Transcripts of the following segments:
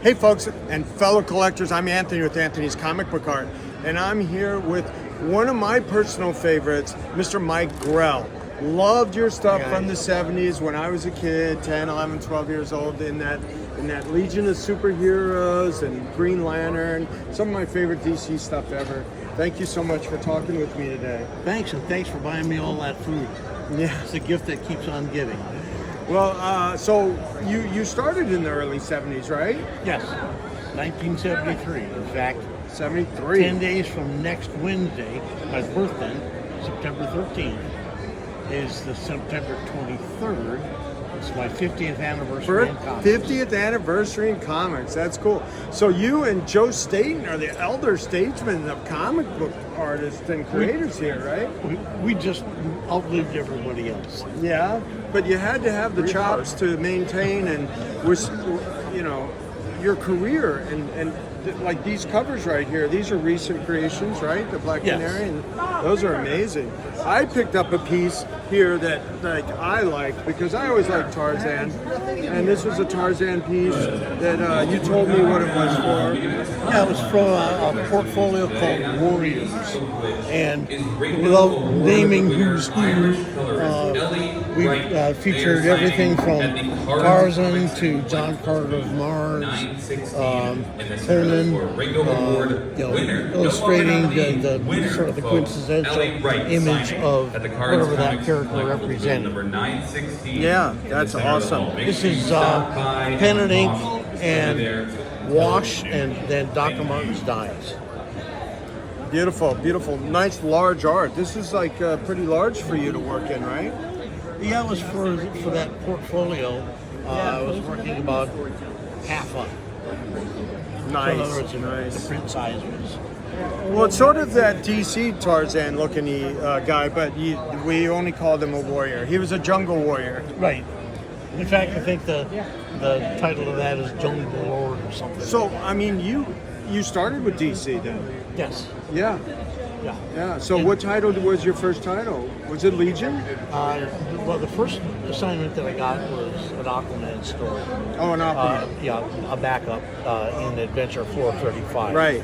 Hey folks and fellow collectors, I'm Anthony with Anthony's Comic Book Art, and I'm here with one of my personal favorites, Mr. Mike Grell. Loved your stuff from the 70s when I was a kid, 10, 11, 12 years old, in that Legion of Superheroes and Green Lantern, some of my favorite DC stuff ever. Thank you so much for talking with me today. Thanks, and thanks for buying me all that food. Yeah. It's a gift that keeps on giving. Well, so you started in the early 70s, right? Yes, 1973. In fact, 73. 10 days from next Wednesday, my birthday, September 13th, is the September 23rd. It's my 50th anniversary in comics. 50th anniversary in comics. That's cool. So you and Joe Staten are the elder statesmen of comic book artists and creators here, right? We just outlived everybody else. Yeah, but you had to have the chops to maintain and your career and like these covers right here. These are recent creations, right? The Black Canary, and those are amazing. I picked up a piece here that I like because I always liked Tarzan, and this was a Tarzan piece that you told me what it was for. Yeah, it was from a portfolio called Warriors, and without naming who's who, we featured everything from Tarzan to John Carter of Mars, Conan, illustrating the sort of the quintessential image of whatever that character represented. Yeah, that's awesome. This is pen and ink and wash, and then Dr. Martin's dyes. Beautiful, beautiful, nice large art. This is like pretty large for you to work in, right? Yeah, it was for that portfolio. I was working about half up. Nice, So in other words, nice. The print size was. Well, it's sort of that DC Tarzan looking guy, but we only called him a warrior. He was a jungle warrior. Right. In fact, I think the title of that is Jungle Lord or something. So, I mean, you started with DC then? Yes. Yeah. Yeah. Yeah. So, what title was your first title? Was it Legion? Well, the first assignment that I got was an Aquaman story. Oh, an Aquaman. A backup in Adventure 435. Right.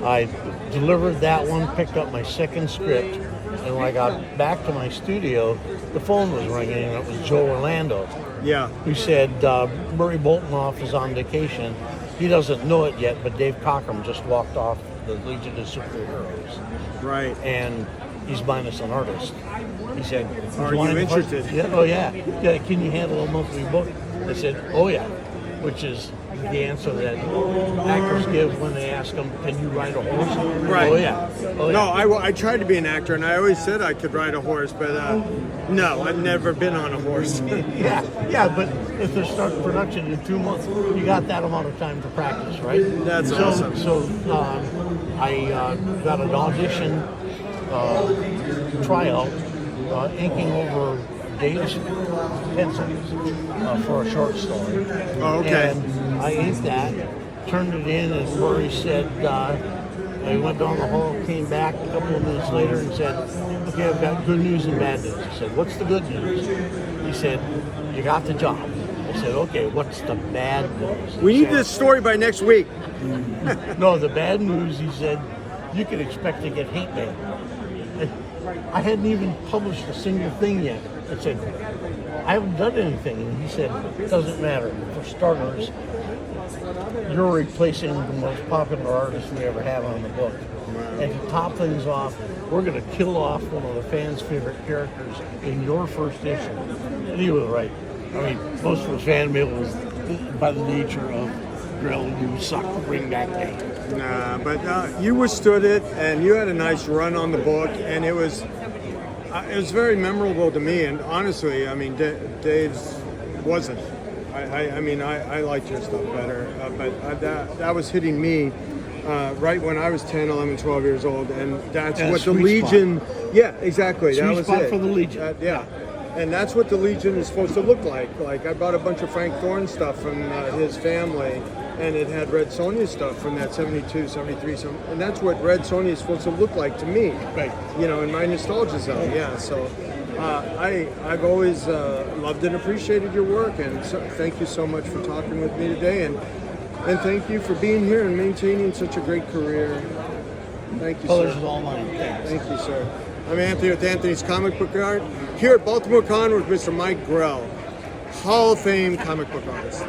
I delivered that one, picked up my second script, and when I got back to my studio, the phone was ringing, and it was Joe Orlando. Yeah. Who said Murray Boltinoff is on vacation. He doesn't know it yet, but Dave Cockrum just walked off the Legion of Superheroes. Right. And he's minus an artist. He said, "Are you interested?" Yeah, oh yeah. Yeah, can you handle a monthly book? I said, oh yeah, which is the answer that actors give when they ask them, can you ride a horse? Right. Oh yeah. Oh, yeah. No, I tried to be an actor, and I always said I could ride a horse, but no, I've never been on a horse. yeah, but if they start production in 2 months, you got that amount of time to practice, right? That's awesome. So I got an audition tryout, inking over Dave's pencils for a short story. Oh, okay. And I inked that, turned it in, and Murray said, I went down the hall, came back a couple of minutes later and said, okay, I've got good news and bad news. I said, what's the good news? He said, you got the job. I said, okay, what's the bad news? We need this story by next week. No, the bad news, he said, you can expect to get hate mail. I hadn't even published a single thing yet. I said, I haven't done anything. And he said, it doesn't matter. For starters, you're replacing the most popular artist we ever have on the book. And to top things off, we're going to kill off one of the fans' favorite characters in your first issue. And he was right. I mean, most of the fan mail was, by the nature of Grell, you suck, bring back Dave. Nah, but you withstood it, and you had a nice run on the book, and it was very memorable to me. And honestly, I mean, Dave's wasn't. I mean, I liked your stuff better, but that was hitting me right when I was 10, 11, 12 years old, and that's what the Legion. Spot. Yeah, exactly. Sweet that was spot it. For the Legion. Yeah. And that's what the Legion is supposed to look like. Like, I bought a bunch of Frank Thorne stuff from his family, and it had Red Sonja stuff from that 72, 73, and that's what Red Sonja is supposed to look like to me. Right. You know, in my nostalgia zone, yeah. So I've always loved and appreciated your work, and so, thank you so much for talking with me today. And And thank you for being here and maintaining such a great career. Thank you, Colors sir. is all mine. Thanks. Thank you, sir. I'm Anthony with Anthony's Comic Book Art, here at Baltimore Con with Mr. Mike Grell, Hall of Fame comic book artist.